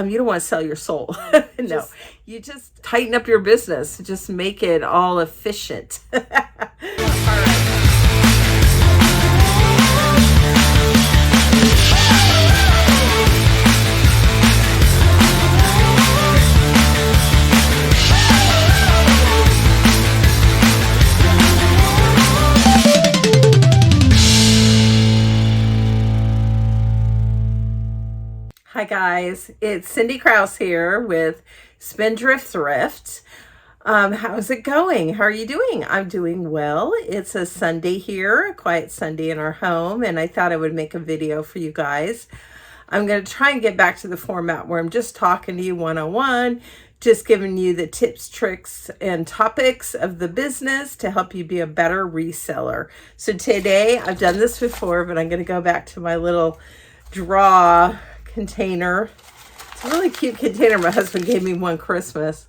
You don't want to sell your soul. No, you just tighten up your business. Just make it all efficient. All right. Hi guys, it's Cindy Krause here with Spindrift Thrift. How's it going? How are you doing? I'm doing well. It's a Sunday here, a quiet Sunday in our home, and I thought I would make a video for you guys. I'm going to try and get back to the format where I'm just talking to you one-on-one, just giving you the tips, tricks, and topics of the business to help you be a better reseller. So today, I've done this before, but I'm going to go back to my little draw container. It's a really cute container. My husband gave me one Christmas.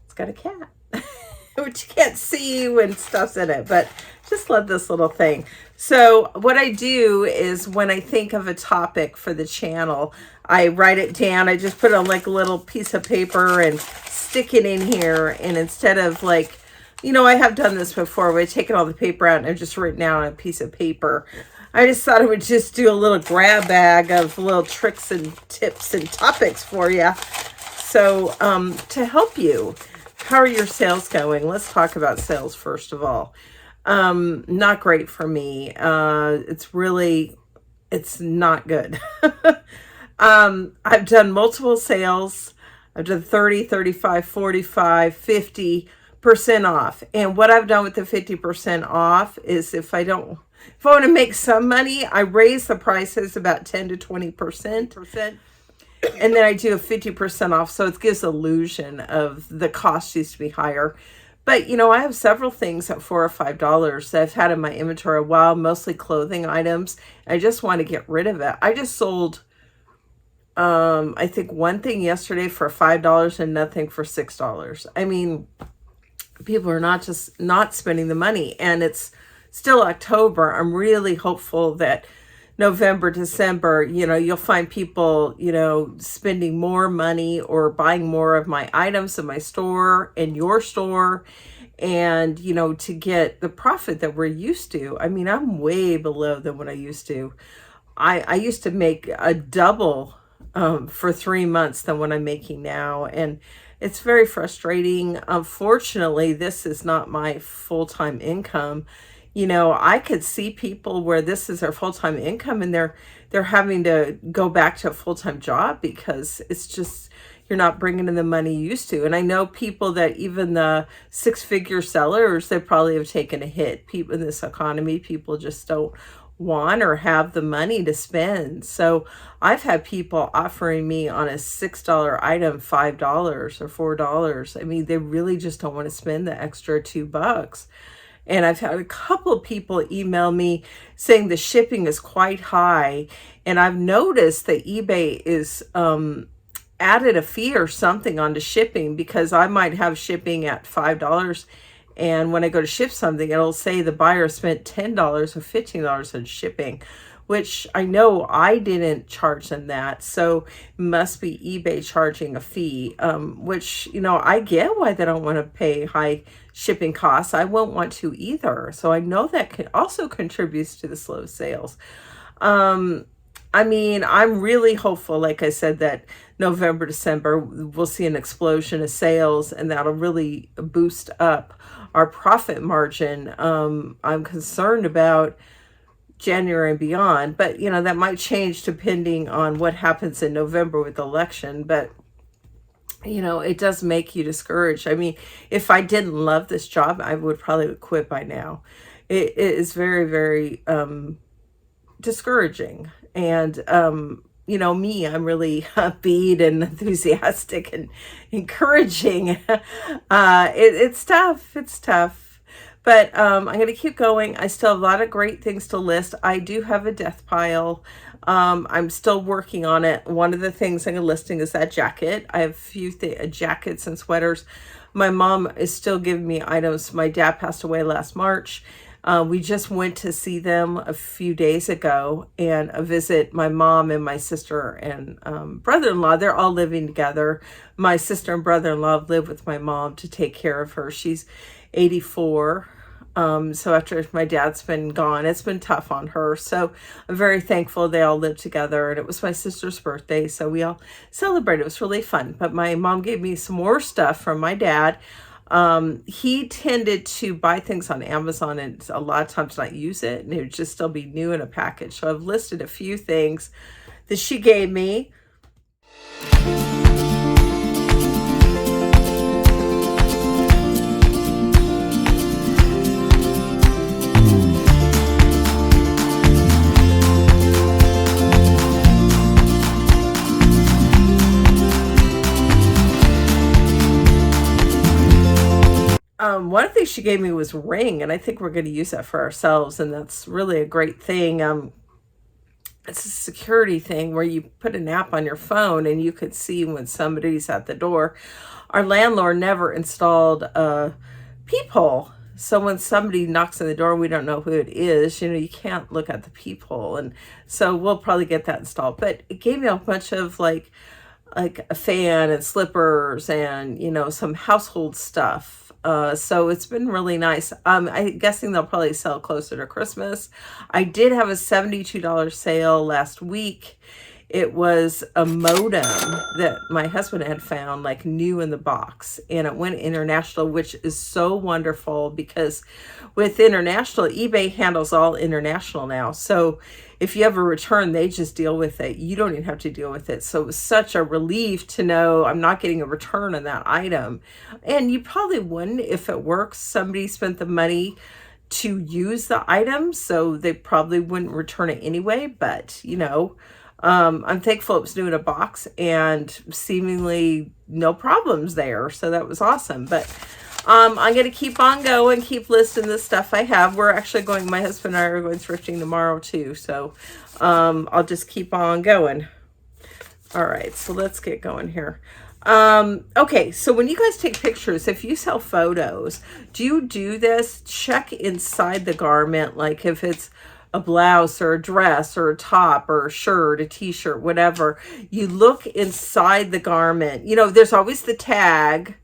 It's got a cat, which you can't see when stuff's in it, but just love this little thing. So what I do is when I think of a topic for the channel, I write it down. I just put it on like a little piece of paper and stick it in here. And instead of like, you know, I have done this before where I've taken all the paper out and I've just written down on a piece of paper. I just thought I would just do a little grab bag of little tricks and tips and topics for you. So to help you, how are your sales going? Let's talk about sales first of all. Not great for me. It's not good. I've done multiple sales. I've done 30, 35, 45, 50% off. And what I've done with the 50% off is if I want to make some money, I raise the prices about 10 to 20%. And then I do a 50% off. So it gives illusion of the cost used to be higher. But, you know, I have several things at $4 or $5 that I've had in my inventory a while, mostly clothing items. I just want to get rid of it. I just sold, I think one thing yesterday for $5 and nothing for $6. I mean, people are not spending the money, and it's still October. I'm really hopeful that November, December, you know, you'll find people, you know, spending more money or buying more of my items in my store and your store, and, you know, to get the profit that we're used to. I mean, I'm way below than what I used to. I used to make a double for 3 months than what I'm making now, and it's very frustrating. Unfortunately, this is not my full-time income. You know, I could see people where this is their full-time income and they're having to go back to a full-time job because it's just, you're not bringing in the money you used to. And I know people that even the six-figure sellers, they probably have taken a hit. People in this economy, people just don't want or have the money to spend. So I've had people offering me on a $6 item $5 or $4. I mean, they really just don't want to spend the extra $2. And I've had a couple of people email me saying the shipping is quite high. And I've noticed that eBay is added a fee or something onto shipping, because I might have shipping at $5. And when I go to ship something, it'll say the buyer spent $10 or $15 on shipping, which I know I didn't charge them that. So it must be eBay charging a fee, which, you know, I get why they don't want to pay high shipping costs. I won't want to either. So I know that also contributes to the slow sales. I mean, I'm really hopeful, like I said, that November, December, we'll see an explosion of sales, and that'll really boost up our profit margin. I'm concerned about January and beyond, but you know, that might change depending on what happens in November with the election. But you know, it does make you discouraged. I mean, if I didn't love this job, I would probably quit by now. It is very, very discouraging. And you know, me, I'm really upbeat and enthusiastic and encouraging. It's tough. It's tough. But I'm going to keep going. I still have a lot of great things to list. I do have a death pile. I'm still working on it. One of the things I'm listing is that jacket. I have a few jackets and sweaters. My mom is still giving me items. My dad passed away last March. We just went to see them a few days ago and visit my mom and my sister and brother-in-law. They're all living together. My sister and brother-in-law live with my mom to take care of her. She's 84. So after my dad's been gone, it's been tough on her. So I'm very thankful they all live together. And it was my sister's birthday, so we all celebrated. It was really fun. But my mom gave me some more stuff from my dad. He tended to buy things on Amazon and a lot of times not use it, and it would just still be new in a package. So I've listed a few things that she gave me. One of the things she gave me was Ring, and I think we're going to use that for ourselves, and that's really a great thing. It's a security thing where you put an app on your phone and you could see when somebody's at the door. Our landlord never installed a peephole, so when somebody knocks on the door and we don't know who it is, you can't look at the peephole, and so we'll probably get that installed. But it gave me a bunch of like a fan and slippers and some household stuff. So it's been really nice. I'm guessing they'll probably sell closer to Christmas. I did have a $72 sale last week. It was a modem that my husband had found, like new in the box, and it went international, which is so wonderful because with international, eBay handles all international now. So if you have a return, they just deal with it. You don't even have to deal with it. So it was such a relief to know I'm not getting a return on that item. And you probably wouldn't if it works. Somebody spent the money to use the item, so they probably wouldn't return it anyway. But, I'm thankful it was new in a box and seemingly no problems there. So that was awesome. But I'm going to keep on going, keep listing the stuff I have. We're actually going, my husband and I are going thrifting tomorrow too. So I'll just keep on going. All right, so let's get going here. Okay, so when you guys take pictures, if you sell photos, do you do this? Check inside the garment, like if it's a blouse or a dress or a top or a shirt, a t-shirt, whatever. You look inside the garment. There's always the tag,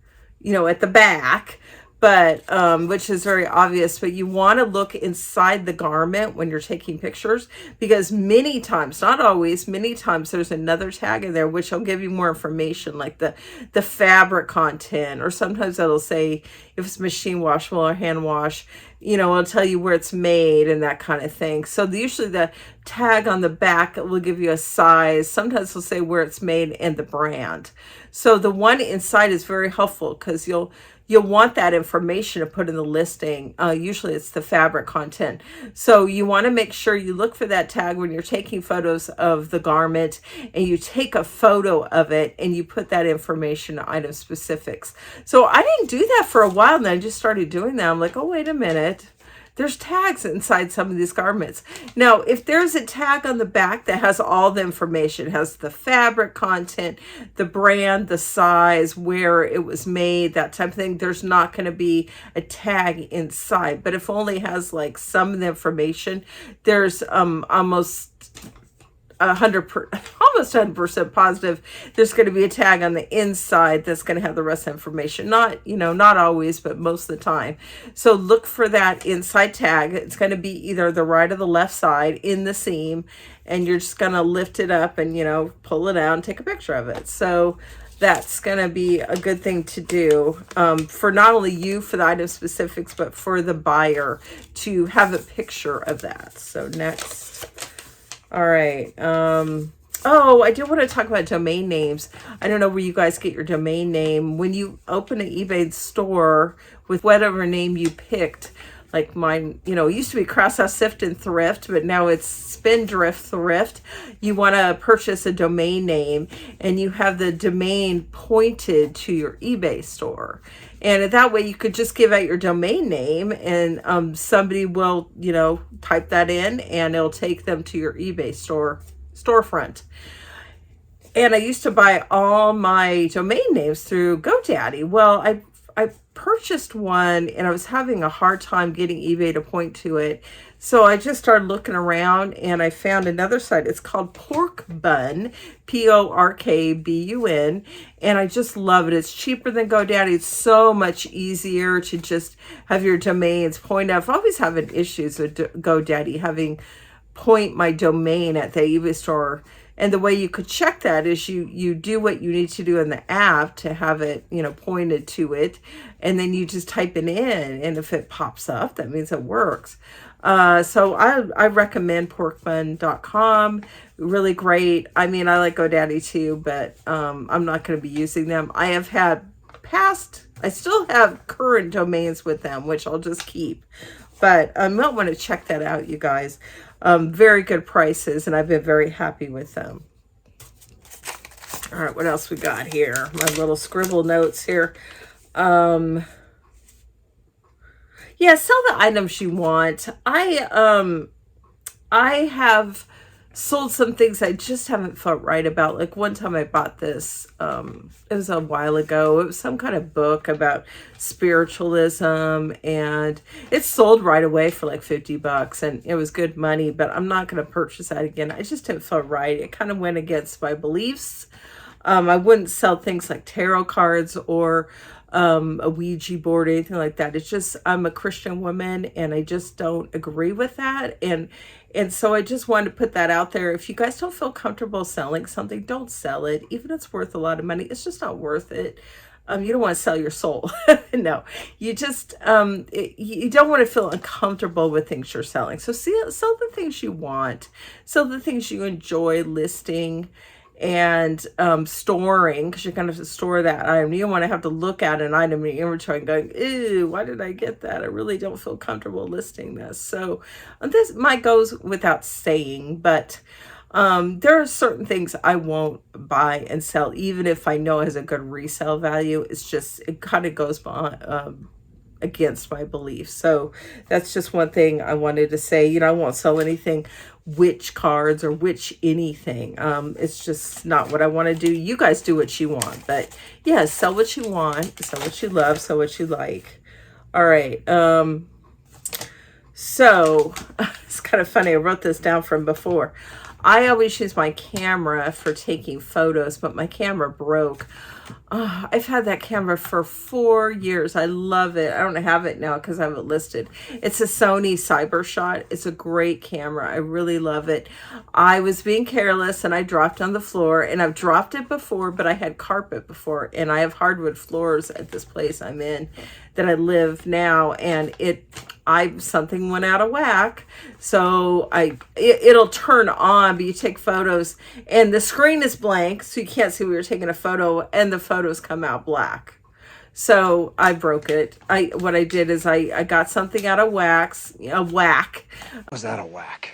at the back, but which is very obvious, but you want to look inside the garment when you're taking pictures, because many times, not always, many times there's another tag in there which will give you more information, like the fabric content, or sometimes it'll say if it's machine washable or hand wash, it'll tell you where it's made and that kind of thing. So usually the tag on the back will give you a size. Sometimes it'll say where it's made and the brand. So the one inside is very helpful because you'll want that information to put in the listing. Usually it's the fabric content. So you want to make sure you look for that tag when you're taking photos of the garment, and you take a photo of it and you put that information, item specifics. So I didn't do that for a while, and I just started doing that. I'm like, oh, wait a minute. There's tags inside some of these garments. Now, if there's a tag on the back that has all the information, has the fabric content, the brand, the size, where it was made, that type of thing, there's not going to be a tag inside. But if it only has like some of the information, there's almost 100% positive there's going to be a tag on the inside that's going to have the rest of the information. Not always, but most of the time. So look for that inside tag. It's going to be either the right or the left side in the seam, and you're just going to lift it up and pull it out and take a picture of it. So that's going to be a good thing to do for not only you for the item specifics, but for the buyer to have a picture of that. So next. All right. Oh, I do want to talk about domain names. I don't know where you guys get your domain name. When you open an eBay store with whatever name you picked, like mine, it used to be Crosshouse Sift and Thrift, but now it's Spindrift Thrift. You want to purchase a domain name, and you have the domain pointed to your eBay store. And that way you could just give out your domain name, and somebody will, type that in, and it'll take them to your eBay storefront. And I used to buy all my domain names through GoDaddy. Well, I purchased one and I was having a hard time getting eBay to point to it. So I just started looking around and I found another site. It's called Pork Bun, Porkbun, and I just love it. It's cheaper than GoDaddy. It's so much easier to just have your domains point out. I've always having issues with GoDaddy having point my domain at the eBay store. And the way you could check that is you do what you need to do in the app to have it, you know, pointed to it. And then you just type it in. And if it pops up, that means it works. So I recommend porkbun.com. Really great. I mean, I like GoDaddy too, but I'm not going to be using them. I have had I still have current domains with them, which I'll just keep. But I might want to check that out, you guys. Very good prices, and I've been very happy with them. All right, what else we got here? My little scribble notes here. Yeah, sell the items you want. I have sold some things I just haven't felt right about. Like one time I bought this, it was a while ago. It was some kind of book about spiritualism, and it sold right away for like $50, and it was good money, but I'm not going to purchase that again. I just didn't feel right. It kind of went against my beliefs. I wouldn't sell things like tarot cards or a Ouija board or anything like that. It's just, I'm a Christian woman and I just don't agree with that. And so I just wanted to put that out there. If you guys don't feel comfortable selling something, don't sell it. Even if it's worth a lot of money, it's just not worth it. You don't want to sell your soul. No, you just, you don't want to feel uncomfortable with things you're selling. So sell the things you want, sell the things you enjoy listing and storing, because you're going to have to store that item. You don't want to have to look at an item in your inventory and going, ew, why did I get that? I really don't feel comfortable listing this. So this might goes without saying, but there are certain things I won't buy and sell, even if I know it has a good resale value. It's just, it kind of goes against my beliefs. So that's just one thing I wanted to say. You know, I won't sell anything witch cards or witch anything. It's just not what I want to do. You guys do what you want, but yeah, sell what you want, sell what you love, sell what you like. All right. So it's kind of funny. I wrote this down from before. I always use my camera for taking photos, but my camera broke. I've had that camera for 4 years. I love it. I don't have it now because I have it listed. It's a Sony CyberShot. It's a great camera. I really love it. I was being careless and I dropped on the floor, and I've dropped it before, but I had carpet before, and I have hardwood floors at this place I'm in that I live now, and something went out of whack. So it'll turn on, but you take photos and the screen is blank, so you can't see we were taking a photo, and the photos come out black. So I broke it. What I did is I got something out of whack. Was that a whack?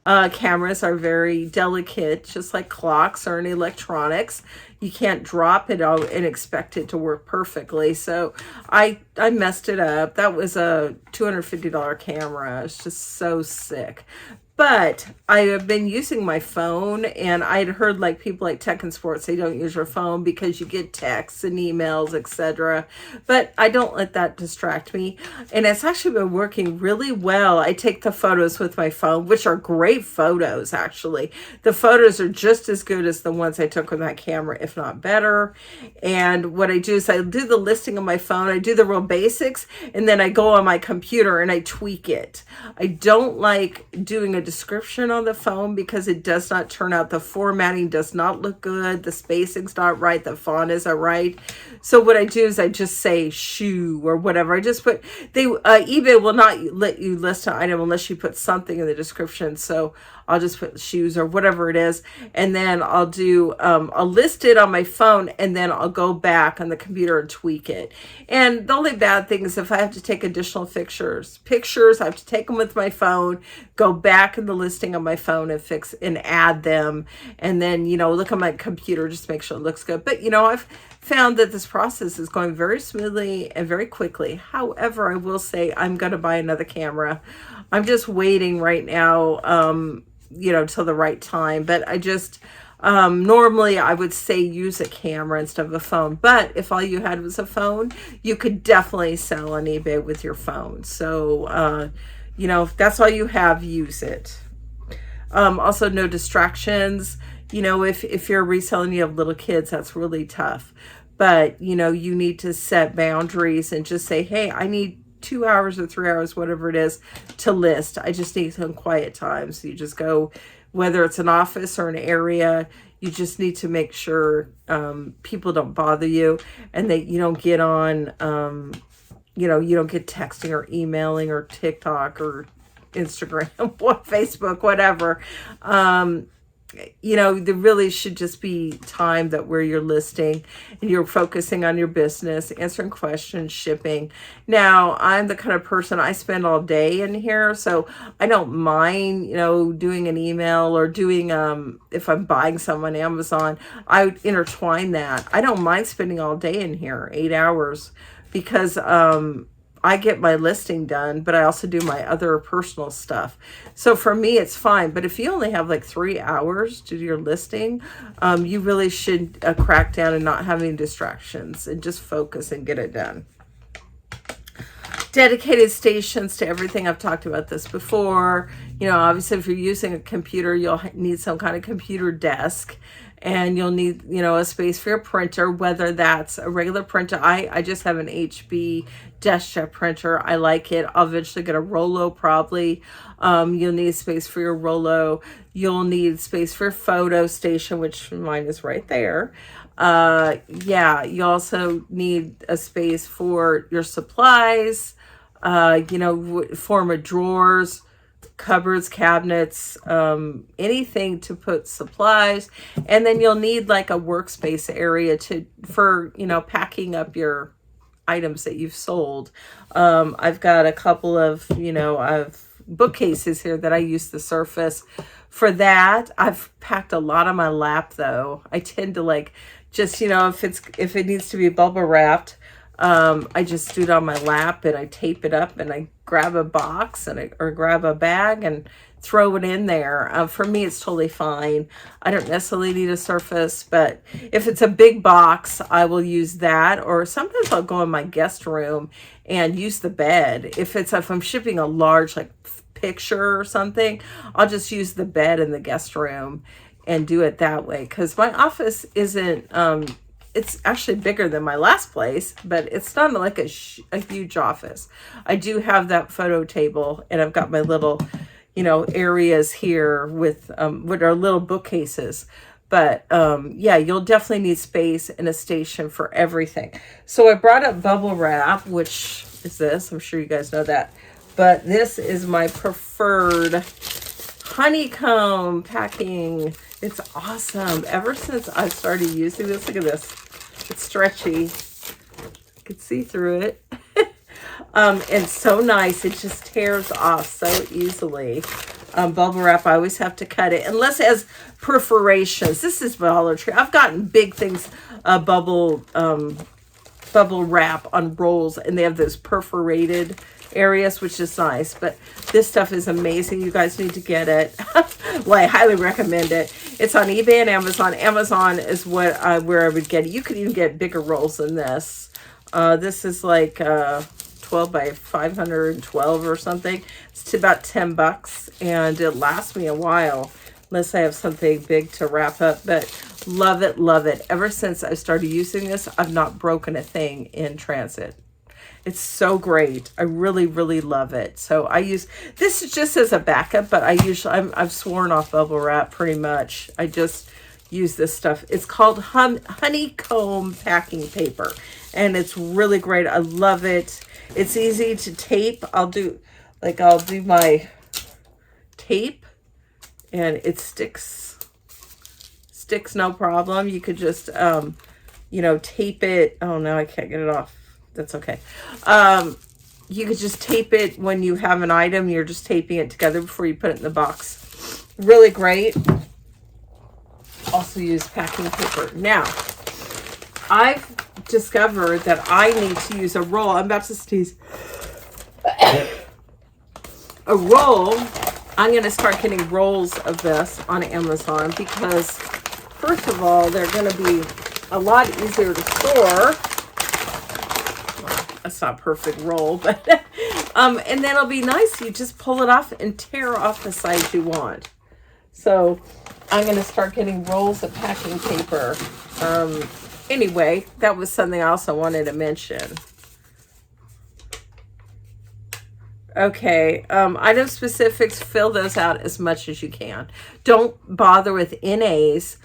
Cameras are very delicate, just like clocks or any electronics. You can't drop it out and expect it to work perfectly. So I messed it up. That was a $250 camera. It's just so sick. But I have been using my phone, and I'd heard like people like Tech and Sports, they don't use your phone because you get texts and emails, etc. But I don't let that distract me. And it's actually been working really well. I take the photos with my phone, which are great photos, actually. The photos are just as good as the ones I took with my camera, if not better. And what I do is I do the listing on my phone. I do the real basics, and then I go on my computer and I tweak it. I don't like doing a description on the phone because it does not turn out, the formatting does not look good, the spacing's not right, the font isn't right. So what I do is I just say shoe or whatever. I just put, eBay will not let you list an item unless you put something in the description. So I'll just put shoes or whatever it is, and then I'll list it on my phone, and then I'll go back on the computer and tweak it. And the only bad thing is if I have to take additional pictures, I have to take them with my phone, go back in the listing on my phone and fix and add them, and then, you know, look at my computer just to make sure it looks good. But, you know, I've found that this process is going very smoothly and very quickly. However, I will say I'm going to buy another camera. I'm just waiting right now, you know, till the right time. But I just, Normally I would say use a camera instead of a phone, but if all you had was a phone, you could definitely sell on eBay with your phone. So, you know, if that's all you have, use it. Also, no distractions. You know, if you're reselling, you have little kids, that's really tough. But, you know, you need to set boundaries and just say, hey, I need 2 hours or 3 hours, whatever it is, to list. I just need some quiet time. So you just go, whether it's an office or an area, you just need to make sure people don't bother you and that you don't get on, you know, you don't get texting or emailing or TikTok or Instagram, Facebook, whatever. You know, there really should just be time that where you're listing and you're focusing on your business, answering questions, shipping. Now, I'm the kind of person, I spend all day in here, so I don't mind, you know, doing an email or doing, if I'm buying something on Amazon, I would intertwine that. I don't mind spending all day in here, 8 hours, because, I get my listing done, but I also do my other personal stuff. So for me, it's fine. But if you only have like 3 hours to do your listing, you really should crack down and not have any distractions and just focus and get it done. Dedicated stations to everything. I've talked about this before. You know, obviously if you're using a computer, you'll need some kind of computer desk. And you'll need, you know, a space for your printer, whether that's a regular printer. I just have an HB DeskJet printer. I like it. I'll eventually get a Rollo probably. You'll need space for your Rollo. You'll need space for your photo station, which mine is right there. Yeah, you also need a space for your supplies, you know, form of drawers, cupboards, cabinets, anything to put supplies. And then you'll need like a workspace area for, you know, packing up your items that you've sold. I've got a couple of, you know, bookcases here that I use the surface for that. I've packed a lot on my lap though. I tend to like just, you know, if it needs to be bubble wrapped, I just do it on my lap and I tape it up and I grab a box or grab a bag and throw it in there. For me, it's totally fine. I don't necessarily need a surface, but if it's a big box, I will use that. Or sometimes I'll go in my guest room and use the bed. If I'm shipping a large like picture or something, I'll just use the bed in the guest room and do it that way. Because my office isn't, it's actually bigger than my last place, but it's not like a huge office. I do have that photo table and I've got my little, you know, areas here with what are little bookcases. But yeah, you'll definitely need space and a station for everything. So I brought up bubble wrap, which is this. I'm sure you guys know that. But this is my preferred honeycomb packing. It's awesome. Ever since I started using this, look at this. It's stretchy. You can see through it. And so nice. It just tears off so easily. Bubble wrap, I always have to cut it. Unless it has perforations. This is Dollar Tree. I've gotten big things, bubble wrap on rolls. And they have those perforated areas, which is nice. But this stuff is amazing. You guys need to get it. Well, I highly recommend it. It's on eBay and Amazon. Amazon is where I would get it. You could even get bigger rolls than this. This is like 12 by 512 or something. It's about $10 and it lasts me a while unless I have something big to wrap up. But love it, love it. Ever since I started using this, I've not broken a thing in transit. It's so great. I really, really love it. So I use this is just as a backup, but I've sworn off bubble wrap pretty much. I just use this stuff. It's called honeycomb packing paper, and it's really great. I love it. It's easy to tape. I'll do my tape, and it sticks no problem. You could just you know, tape it. Oh no, I can't get it off. That's okay. You could just tape it when you have an item. You're just taping it together before you put it in the box. Really great. Also use packing paper. Now, I've discovered that I need to use a roll. I'm about to sneeze. A roll. I'm going to start getting rolls of this on Amazon because first of all, they're going to be a lot easier to store. Well, that's not a perfect roll, but and then it'll be nice. You just pull it off and tear off the size you want. So I'm going to start getting rolls of packing paper. Anyway, that was something I also wanted to mention. Okay, item specifics, fill those out as much as you can. Don't bother with NAs,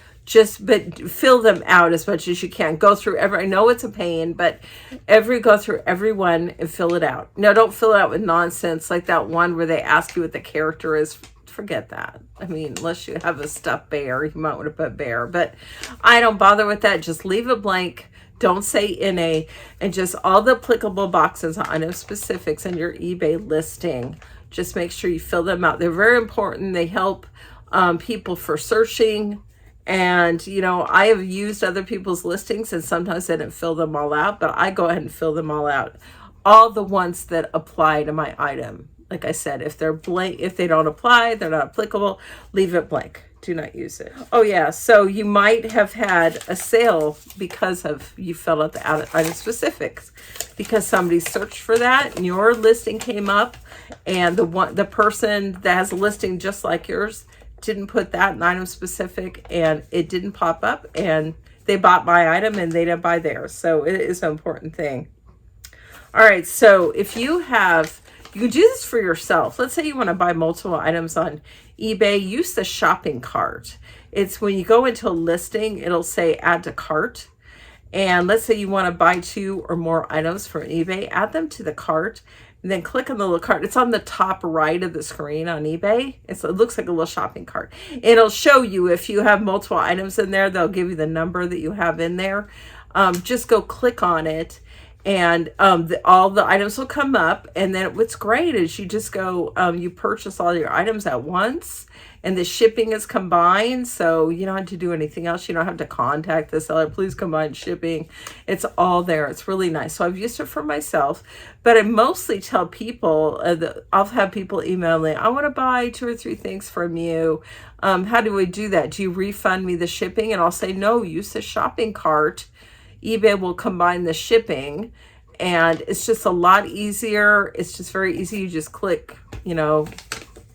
but fill them out as much as you can. Go through I know it's a pain, but go through every one and fill it out. No, don't fill it out with nonsense like that one where they ask you what the character is. Forget that. I mean, unless you have a stuffed bear, you might want to put bear, but I don't bother with that. Just leave it blank. Don't say NA, and just all the applicable boxes on item specifics in your eBay listing. Just make sure you fill them out. They're very important. They help people for searching. And, you know, I have used other people's listings and sometimes I didn't fill them all out, but I go ahead and fill them all out. All the ones that apply to my item. Like I said, if they're blank, if they don't apply, they're not applicable, leave it blank. Do not use it. Oh yeah, so you might have had a sale because of you filled out the item specifics, because somebody searched for that and your listing came up, and the person that has a listing just like yours didn't put that in item specific, and it didn't pop up, and they bought my item and they didn't buy theirs. So it is an important thing. All right, so if you can do this for yourself. Let's say you want to buy multiple items on eBay. Use the shopping cart. It's when you go into a listing, it'll say add to cart. And let's say you want to buy 2 or more items from eBay, add them to the cart, and then click on the little cart. It's on the top right of the screen on eBay. It looks like a little shopping cart. It'll show you if you have multiple items in there, they'll give you the number that you have in there. Just go click on it, and all the items will come up. And then what's great is you just go, you purchase all your items at once, and the shipping is combined, so you don't have to do anything else. You don't have to contact the seller, please combine shipping. It's all there. It's really nice. So I've used it for myself, but I mostly tell people, I'll have people email me, I want to buy 2 or 3 things from you. How do we do that? Do you refund me the shipping? And I'll say, no, use the shopping cart. eBay will combine the shipping, and it's just a lot easier. It's just very easy. You just click, you know,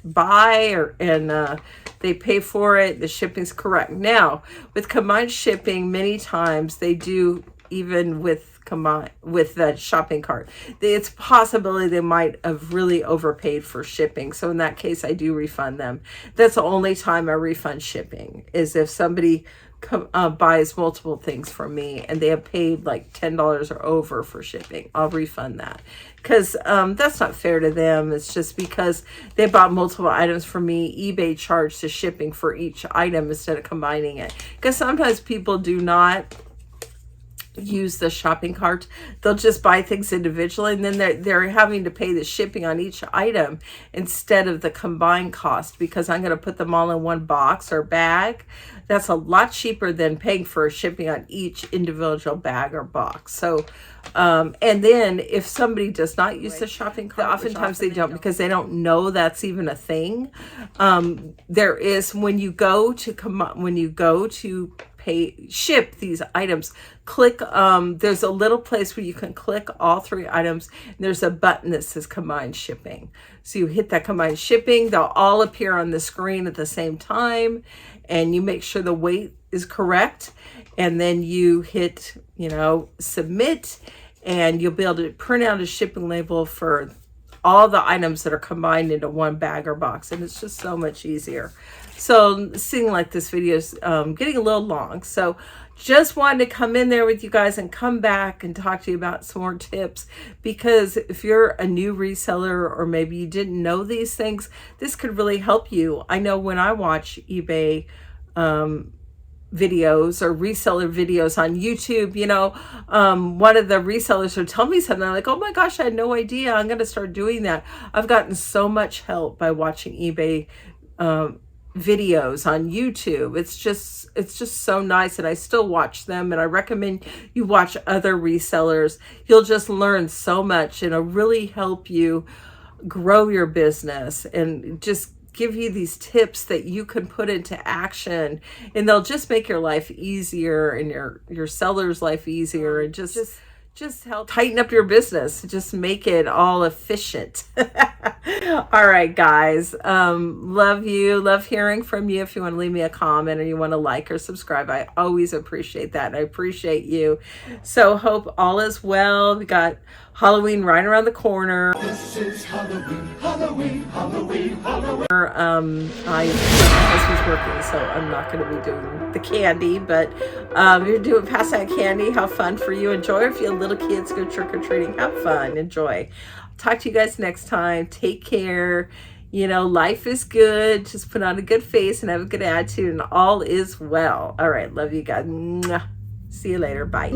buy, and they pay for it. The shipping's correct. Now, with combined shipping, many times they do, even with the shopping cart, it's a possibility they might have really overpaid for shipping. So in that case, I do refund them. That's the only time I refund shipping, is if somebody buys multiple things from me and they have paid like $10 or over for shipping. I'll refund that, because that's not fair to them. It's just because they bought multiple items from me, eBay charged the shipping for each item instead of combining it, because sometimes people do not use the shopping cart. They'll just buy things individually, and then they're having to pay the shipping on each item instead of the combined cost, because I'm going to put them all in one box or bag. That's a lot cheaper than paying for shipping on each individual bag or box. So and then if somebody does not use the shopping cart, oftentimes they don't, because they don't know that's even a thing. There is, when you go to ship these items, click, there's a little place where you can click all 3 items, and there's a button that says combined shipping. So you hit that combined shipping, they'll all appear on the screen at the same time, and you make sure the weight is correct, and then you hit, you know, submit, and you'll be able to print out a shipping label for all the items that are combined into one bag or box, and it's just so much easier. So seeing like this video is getting a little long, so just wanted to come in there with you guys and come back and talk to you about some more tips, because if you're a new reseller or maybe you didn't know these things, this could really help you. I know when I watch eBay videos or reseller videos on YouTube, you know, one of the resellers would tell me something, I'm like, oh my gosh, I had no idea. I'm going to start doing that. I've gotten so much help by watching eBay videos on YouTube. It's just so nice, and I still watch them, and I recommend you watch other resellers. You'll just learn so much, and it'll really help you grow your business and just give you these tips that you can put into action, and they'll just make your life easier and your seller's life easier, and just help tighten up your business, just make it all efficient. All right, guys. Love you. Love hearing from you. If you want to leave me a comment or you want to like or subscribe, I always appreciate that. I appreciate you. So hope all is well. We got Halloween right around the corner. This is Halloween, Halloween, Halloween, Halloween. My husband's working, so I'm not going to be doing the candy, but you're doing pass out candy. Have fun for you. Enjoy. If you have little kids, go trick-or-treating. Have fun. Enjoy. Talk to you guys next time. Take care. You know, life is good. Just put on a good face and have a good attitude, and all is well. All right. Love you guys. Mwah. See you later. Bye.